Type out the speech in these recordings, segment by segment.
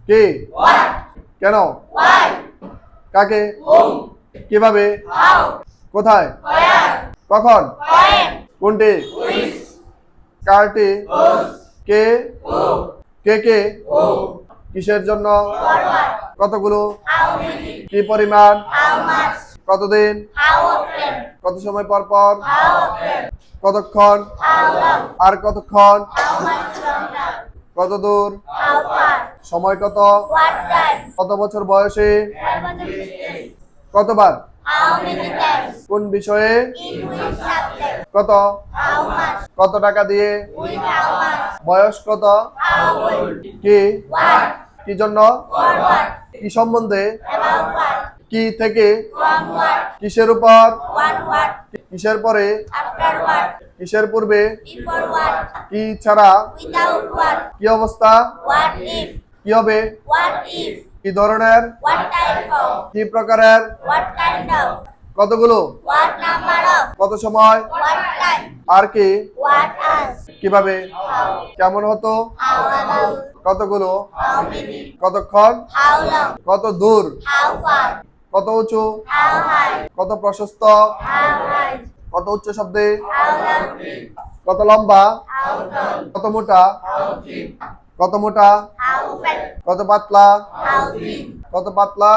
কে? কেন? কাকে? কিভাবে? কোথায়? কখন? কোনটি? কারটি? কে? কে কে? কিসের জন্য? কতগুলো? কি পরিমাণ? কতদিন? কত সময় পর পর? কতক্ষণ? আর কতক্ষণ? কত দূর? সময় কত? কত বছর বয়সে? কতবার? কোন বিষয়ে? কত? কত টাকা দিয়ে? বয়স কত? কি? কি জন্য? কি সম্বন্ধে? কি থেকে? কিসের উপর? কিসের পরে? কিসের পূর্বে? কি ছাড়া? কি অবস্থা? কি হবে? কি ধরনের? কি প্রকারের? কতগুলো? কত সময়? আর কি? কিভাবে? কেমন হতো? কতগুলো? কতক্ষণ? কত দূর? কত উঁচু? কত প্রশস্ত? কত উচ্চ শব্দে? কত লম্বা? কত মোটা? কত মোটা? কত পাতলা? কত পাতলা?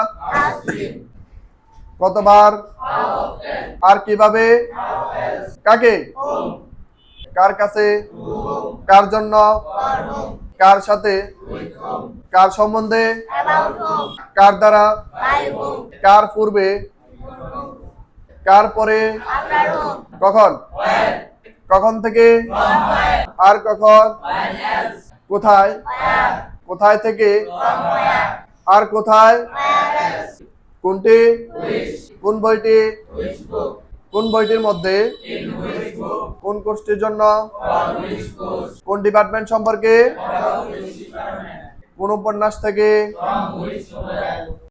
কতবার? আর কিভাবে? কাকে? কার কাছে? কার জন্য? কার সাথে? কার সম্বন্ধে? কার দ্বারা? কার পূর্বে? কার পরে? কখন? কখন থেকে? আর কখন? কোথায়? কোথায় থেকে? আর কোথায়? কোনটি? কোন বইটি? কোন বইটির মধ্যে? কোন কোর্সটির জন্য? কোন ডিপার্টমেন্ট সম্পর্কে? কোন উপন্যাস থেকে?